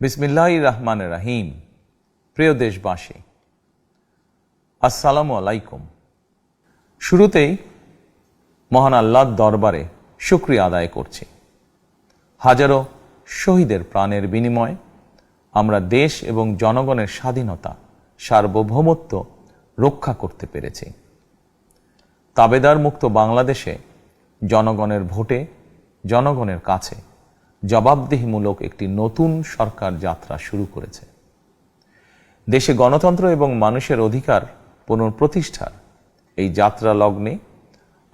বিসমিল্লাহির রহমানির রহিম। প্রিয় দেশবাসী, আসসালামু আলাইকুম। শুরুতেই মহান আল্লাহর দরবারে শুকরিয়া আদায় করছি। হাজারো শহীদের প্রাণের বিনিময়ে আমরা দেশ এবং জনগণের স্বাধীনতা, সার্বভৌমত্ব রক্ষা করতে পেরেছি। তাবেদার মুক্ত বাংলাদেশে জনগণের ভোটে জনগণের কাছে জবাবদিহিমূলক একটি নতুন সরকার যাত্রা শুরু করেছে। দেশে গণতন্ত্র এবং মানুষের অধিকার পুনঃপ্রতিষ্ঠার এই যাত্রা লগ্নে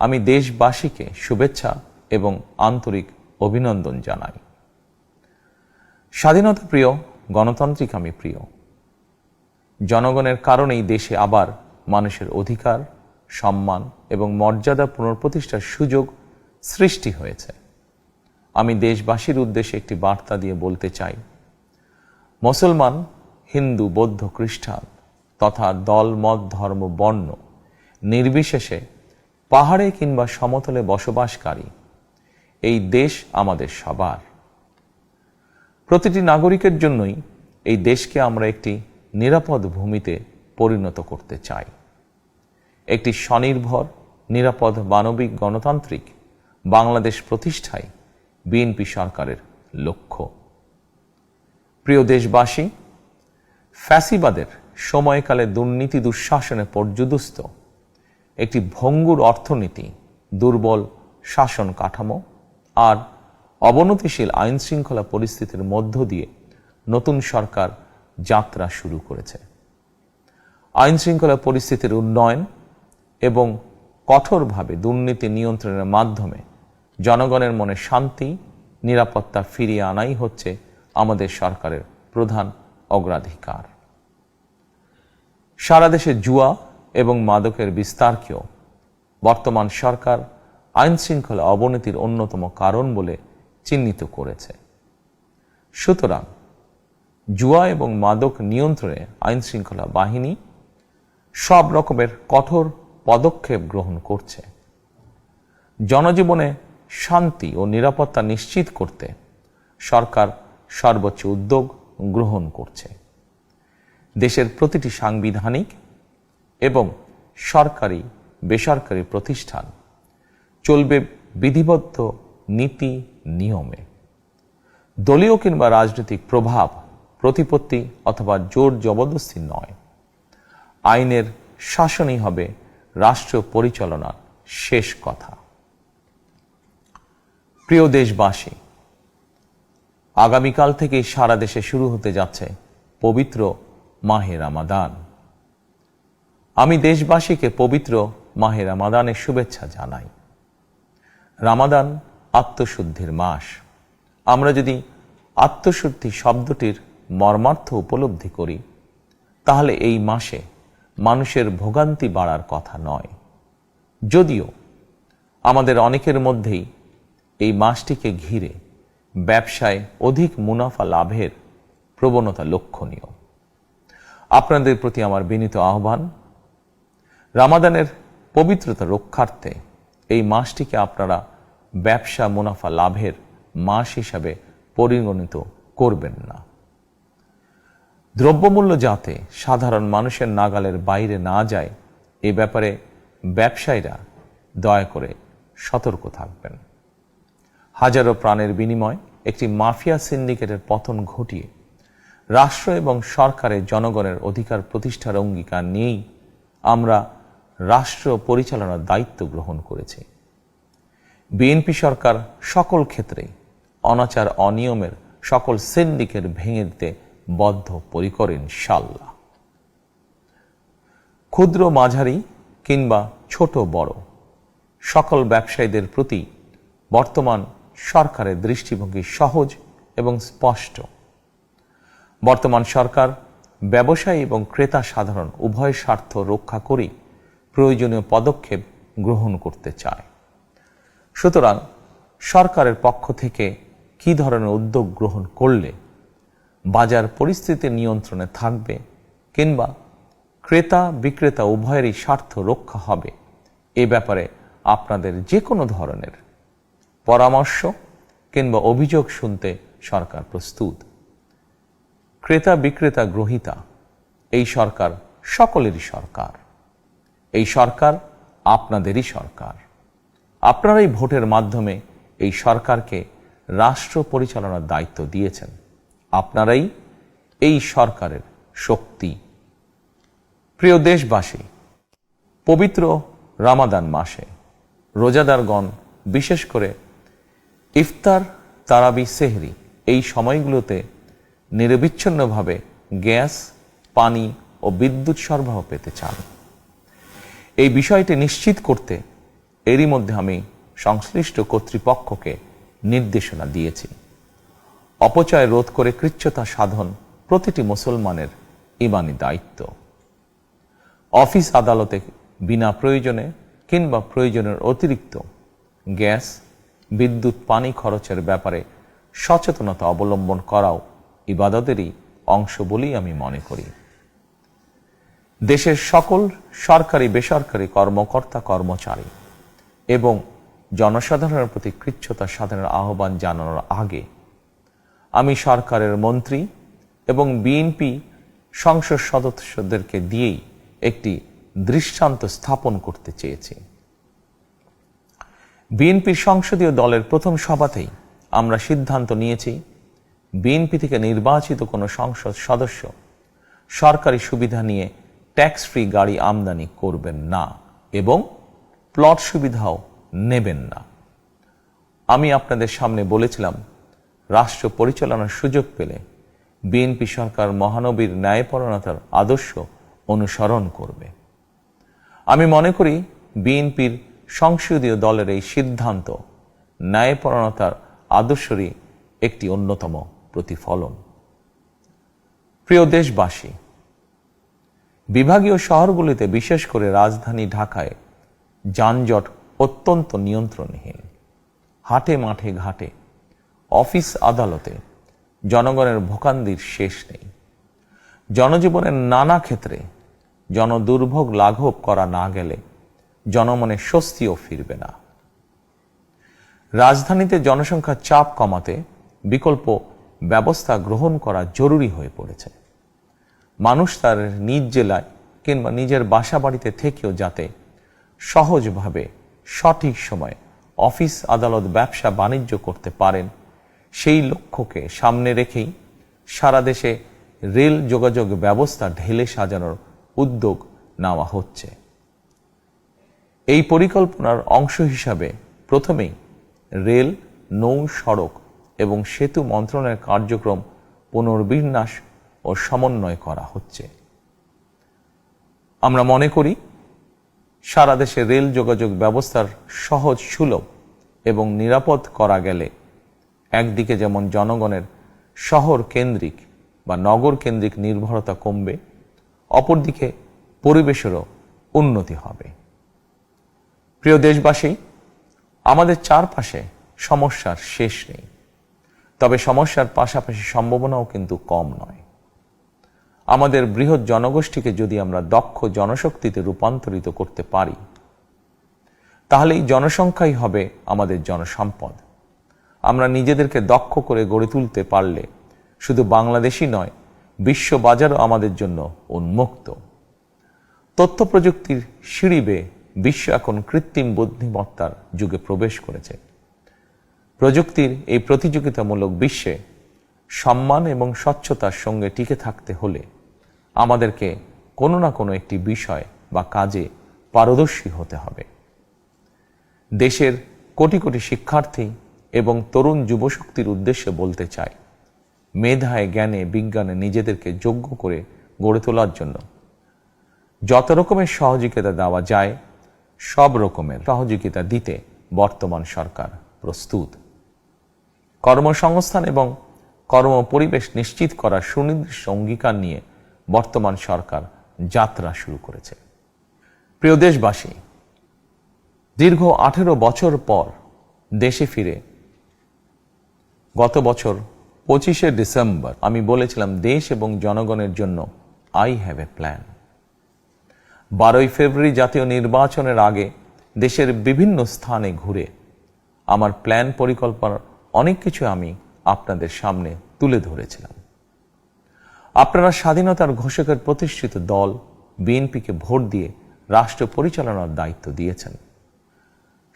আমি দেশবাসীকে শুভেচ্ছা এবং আন্তরিক অভিনন্দন জানাই। স্বাধীনতা প্রিয়, গণতান্ত্রিক আমি প্রিয়। জনগণের কারণেই দেশে আবার মানুষের অধিকার, সম্মান এবং মর্যাদা পুনঃপ্রতিষ্ঠার সুযোগ সৃষ্টি হয়েছে। আমি দেশবাসীর উদ্দেশ্যে একটি বার্তা দিয়ে বলতে চাই, মুসলমান, হিন্দু, বৌদ্ধ, খ্রিস্টান তথা দল, মত, ধর্ম, বর্ণ নির্বিশেষে পাহাড়ে কিংবা সমতলে বসবাসকারী এই দেশ আমাদের সবার। প্রতিটি নাগরিকের জন্যই এই দেশকে আমরা একটি নিরাপদ ভূমিতে পরিণত করতে চাই, একটি স্বনির্ভর, নিরাপদ, মানবিক, গণতান্ত্রিক বাংলাদেশ প্রতিষ্ঠায় বিএনপি সরকারের লক্ষ্য। প্রিয় দেশবাসী, ফ্যাসিবাদের সময়কালে দুর্নীতি দুঃশাসনে পর্যুদস্ত একটি ভঙ্গুর অর্থনীতি, দুর্বল শাসন কাঠামো আর অবনতিশীল আইন শৃঙ্খলা পরিস্থিতির মধ্য দিয়ে নতুন সরকার যাত্রা শুরু করেছে। আইন শৃঙ্খলা পরিস্থিতির উন্নয়ন এবং কঠোরভাবে দুর্নীতি নিয়ন্ত্রণের মাধ্যমে জনগণের মনে শান্তি, নিরাপত্তা ফিরিয়ে আনাই হচ্ছে আমাদের সরকারের প্রধান অগ্রাধিকার। সারা দেশে জুয়া এবং মাদকের বিস্তারকেও বর্তমান সরকার আইন শৃঙ্খলা অবনতির অন্যতম কারণ বলে চিহ্নিত করেছে। সুতরাং জুয়া এবং মাদক নিয়ন্ত্রণে আইন শৃঙ্খলা বাহিনী সব রকমের কঠোর পদক্ষেপ গ্রহণ করছে। জনজীবনে শান্তি ও নিরাপত্তা নিশ্চিত করতে সরকার সর্বোচ্চ উদ্যোগ গ্রহণ করছে। দেশের প্রতিটি সাংবিধানিক এবং সরকারি বেসরকারি প্রতিষ্ঠান চলবে বিধিবদ্ধ নীতি নিয়মে। দলীয় কিংবা রাজনৈতিক প্রভাব, প্রতিপত্তি অথবা জোর জবরদস্তি নয়। আইনের শাসনই হবে রাষ্ট্র পরিচালনার শেষ কথা। প্রিয় দেশবাসী, আগামীকাল থেকেই সারা দেশে শুরু হতে যাচ্ছে পবিত্র মাহে রমাদান। আমি দেশবাসীকে পবিত্র মাহে রমাদানের শুভেচ্ছা জানাই। রমাদান আত্মশুদ্ধির মাস। আমরা যদি আত্মশুদ্ধি শব্দটির মর্মার্থ উপলব্ধি করি, তাহলে এই মাসে মানুষের ভোগান্তি বাড়ার কথা নয়। যদিও আমাদের অনেকের মধ্যেই এই মাসটিকে ঘিরে ব্যবসায় অধিক মুনাফা লাভের প্রবণতা লক্ষণীয়। আপনাদের প্রতি আমার বিনীত আহ্বান, রমাদানের পবিত্রতা রক্ষার্থে এই মাসটিকে আপনারা ব্যবসা মুনাফা লাভের মাস হিসাবে পরিগণিত করবেন না। দ্রব্যমূল্য যাতে সাধারণ মানুষের নাগালের বাইরে না যায়, এ ব্যাপারে ব্যবসায়ীরা দয়া করে সতর্ক থাকবেন। হাজারো প্রাণের বিনিময়ে একটি মাফিয়া সিন্ডিকেটের পতন ঘটিয়ে রাষ্ট্র এবং সরকারের জনগণের অধিকার প্রতিষ্ঠার অঙ্গীকার নিয়েই আমরা রাষ্ট্র পরিচালনার দায়িত্ব গ্রহণ করেছি। বিএনপি সরকার সকল ক্ষেত্রে অনাচার অনিয়মের সকল সিন্ডিকেট ভেঙে দিতে বদ্ধপরিকর ইনশাআল্লাহ। ক্ষুদ্র, মাঝারি কিংবা ছোট বড় সকল ব্যবসায়ীদের প্রতি বর্তমান সরকারের দৃষ্টিভঙ্গি সহজ এবং স্পষ্ট। বর্তমান সরকার ব্যবসায়ী এবং ক্রেতা সাধারণ উভয় স্বার্থ রক্ষা করেই প্রয়োজনীয় পদক্ষেপ গ্রহণ করতে চায়। সুতরাং সরকারের পক্ষ থেকে কী ধরনের উদ্যোগ গ্রহণ করলে বাজার পরিস্থিতি নিয়ন্ত্রণে থাকবে কিংবা ক্রেতা বিক্রেতা উভয়েরই স্বার্থ রক্ষা হবে, এ ব্যাপারে আপনাদের যে কোনো ধরনের পরামর্শ কিংবা অভিযোগ শুনতে সরকার প্রস্তুত। ক্রেতা বিক্রেতা গ্রহীতা, এই সরকার সকলেরই সরকার। এই সরকার আপনাদেরই সরকার। আপনারাই ভোটের মাধ্যমে এই সরকারকে রাষ্ট্র পরিচালনার দায়িত্ব দিয়েছেন। আপনারাই এই সরকারের শক্তি। প্রিয় দেশবাসী, পবিত্র রমাদান মাসে রোজাদারগণ বিশেষ করে ইফতার, তারাবি, সেহরি এই সময়গুলোতে নিরবিচ্ছিন্নভাবে গ্যাস, পানি ও বিদ্যুৎ সরবরাহ পেতে চান। এই বিষয়টি নিশ্চিত করতে এরই মধ্যে আমি সংশ্লিষ্ট কর্তৃপক্ষকে নির্দেশনা দিয়েছি। অপচয় রোধ করে কৃচ্ছ্রতা সাধন প্রতিটি মুসলমানের ঈমানি দায়িত্ব। অফিস আদালতে বিনা প্রয়োজনে কিংবা প্রয়োজনের অতিরিক্ত গ্যাস, বিদ্যুৎ, পানি খরচের ব্যাপারে সচেতনতা অবলম্বন করাও ইবাদতেরই অংশ বলেই আমি মনে করি। দেশের সকল সরকারি বেসরকারি কর্মকর্তা কর্মচারী এবং জনসাধারণের প্রতি কৃচ্ছ্রতা সাধনের আহ্বান জানানোর আগে আমি সরকারের মন্ত্রী এবং বিএনপি সংসদ সদস্যদেরকে দিয়েই একটি দৃষ্টান্ত স্থাপন করতে চেয়েছি। বিএনপির সংসদীয় দলের প্রথম সভাতেই আমরা সিদ্ধান্ত নিয়েছি, বিএনপি থেকে নির্বাচিত কোনো সংসদ সদস্য সরকারি সুবিধা নিয়ে ট্যাক্স ফ্রি গাড়ি আমদানি করবেন না এবং প্লট সুবিধাও নেবেন না। আমি আপনাদের সামনে বলেছিলাম, রাষ্ট্র পরিচালনার সুযোগ পেলে বিএনপি সরকার মহানবীর ন্যায়পরায়ণতার আদর্শ অনুসরণ করবে। আমি মনে করি বিএনপির সংসদীয় দলের এই সিদ্ধান্ত ন্যায়পরায়ণতার আদর্শেরই একটি অন্যতম প্রতিফলন। প্রিয় দেশবাসী, বিভাগীয় শহরগুলিতে বিশেষ করে রাজধানী ঢাকায় যানজট অত্যন্ত নিয়ন্ত্রণহীন। হাটে মাঠে ঘাটে, অফিস আদালতে জনগণের ভোগান্তির শেষ নেই। জনজীবনের নানা ক্ষেত্রে জনদুর্ভোগ লাঘব করা না গেলে জনমনে স্বস্তিও ফিরবে না। রাজধানীতে জনসংখ্যার চাপ কমাতে বিকল্প ব্যবস্থা গ্রহণ করা জরুরি হয়ে পড়েছে। মানুষ তার নিজ জেলায় কিংবা নিজের বাসা বাড়িতে থেকেও যাতে সহজভাবে সঠিক সময়ে অফিস আদালত ব্যবসা বাণিজ্য করতে পারেন, সেই লক্ষ্যকে সামনে রেখেই সারা দেশে রেল যোগাযোগ ব্যবস্থা ঢেলে সাজানোর উদ্যোগ নেওয়া হচ্ছে। এই পরিকল্পনার অংশ হিসাবে প্রথমেই রেল, নৌ, সড়ক এবং সেতু মন্ত্রণালয়ের কার্যক্রম পুনর্বিন্যাস ও সমন্বয় করা হচ্ছে। আমরা মনে করি সারা দেশে রেল যোগাযোগ ব্যবস্থার সহজ, সুলভ এবং নিরাপদ করা গেলে একদিকে যেমন জনগণের শহর কেন্দ্রিক বা নগর কেন্দ্রিক নির্ভরতা কমবে, অপরদিকে পরিবেশেরও উন্নতি হবে। প্রিয় দেশবাসী, আমাদের চারপাশে সমস্যার শেষ নেই, তবে সমস্যার পাশাপাশি সম্ভাবনাও কিন্তু কম নয়। আমাদের বৃহৎ জনগোষ্ঠীকে যদি আমরা দক্ষ জনশক্তিতে রূপান্তরিত করতে পারি, তাহলে এই জনসংখ্যাই হবে আমাদের জনসম্পদ। আমরা নিজেদেরকে দক্ষ করে গড়ে তুলতে পারলে শুধু বাংলাদেশই নয়, বিশ্ব বাজারও আমাদের জন্য উন্মুক্ত। তথ্য প্রযুক্তির সিঁড়ি বেয়ে বিশ্ব এখন কৃত্রিম বুদ্ধিমত্তার যুগে প্রবেশ করেছে। প্রযুক্তির এই প্রতিযোগিতামূলক বিশ্বে সম্মান এবং স্বচ্ছতার সঙ্গে টিকে থাকতে হলে আমাদেরকে কোনো না কোনো একটি বিষয় বা কাজে পারদর্শী হতে হবে। দেশের কোটি কোটি শিক্ষার্থী এবং তরুণ যুবশক্তির উদ্দেশ্যে বলতে চাই, মেধায়, জ্ঞানে, বিজ্ঞানে নিজেদেরকে যোগ্য করে গড়ে তোলার জন্য যত রকমের সহযোগিতা দেওয়া যায় সব রকমের সহযোগিতা দিতে বর্তমান সরকার প্রস্তুত। কর্মসংস্থান এবং কর্মপরিবেশ নিশ্চিত করার সুনির্দিষ্ট অঙ্গীকার নিয়ে বর্তমান সরকার যাত্রা শুরু করেছে। প্রিয় দেশবাসী, দীর্ঘ 18 বছর পর দেশে ফিরে গত বছর 25শে ডিসেম্বর আমি বলেছিলাম, দেশ এবং জনগণের জন্য আই হ্যাভ এ প্ল্যান। 12ই ফেব্রুয়ারি জাতীয় নির্বাচনের আগে দেশের বিভিন্ন স্থানে ঘুরে আমার প্ল্যান পরিকল্পনার অনেক কিছু আমি আপনাদের সামনে তুলে ধরেছিলাম। আপনারা স্বাধীনতার ঘোষকের প্রতিষ্ঠিত দল বিএনপিকে ভোট দিয়ে রাষ্ট্র পরিচালনার দায়িত্ব দিয়েছেন,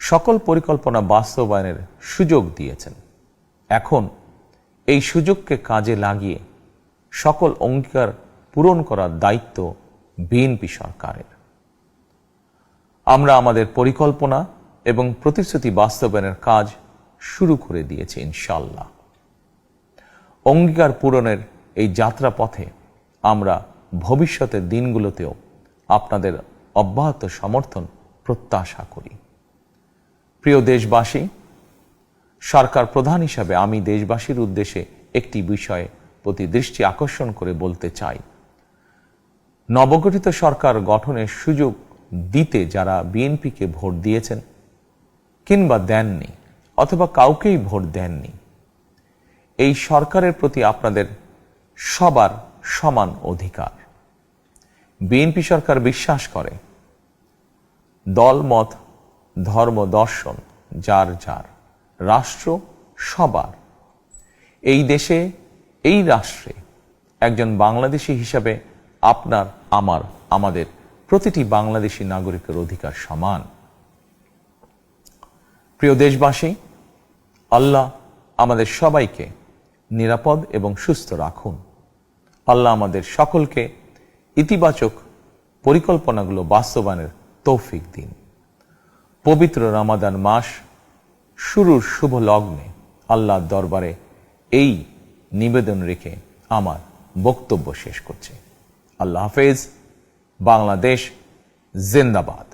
সকল পরিকল্পনা বাস্তবায়নের সুযোগ দিয়েছেন। এখন এই সুযোগকে কাজে লাগিয়ে সকল অঙ্গীকার পূরণ করার দায়িত্ব বিএনপি সরকারের। আমরা আমাদের পরিকল্পনা এবং প্রতিশ্রুতি বাস্তবায়নের কাজ শুরু করে দিয়েছি ইনশাআল্লাহ। অঙ্গীকার পূরণের এই যাত্রা পথে আমরা ভবিষ্যতের দিনগুলোতেও আপনাদের অব্যাহত সমর্থন প্রত্যাশা করি। প্রিয় দেশবাসী, সরকার প্রধান হিসাবে আমি দেশবাসীর উদ্দেশ্যে একটি বিষয়ে প্রতি দৃষ্টি আকর্ষণ করে বলতে চাই। নবগঠিত সরকার গঠনের সুযোগ দিতে যারা বিএনপিকে ভোট দিয়েছেন কিংবা দেননি অথবা কাউকেই ভোট দেননি, এই সরকারের প্রতি আপনাদের সবার সমান অধিকার। বিএনপি সরকার বিশ্বাস করে দল মত ধর্ম দর্শন যার যার, রাষ্ট্র সবার। এই দেশে এই রাষ্ট্রে একজন বাংলাদেশী হিসাবে আপনার আমার আমাদের প্রতিটি বাংলাদেশী নাগরিকের অধিকার সমান। প্রিয় দেশবাসী, আল্লাহ আমাদের সবাইকে নিরাপদ এবং সুস্থ রাখুন। আল্লাহ আমাদের সকলকে ইতিবাচক পরিকল্পনাগুলো বাস্তবায়নের তৌফিক দিন। পবিত্র রমাদান মাস শুরুর শুভ লগ্নে আল্লাহর দরবারে এই নিবেদন রেখে আমার বক্তব্য শেষ করছি। আল্লাহ হাফেজ। বাংলাদেশ জিন্দাবাদ।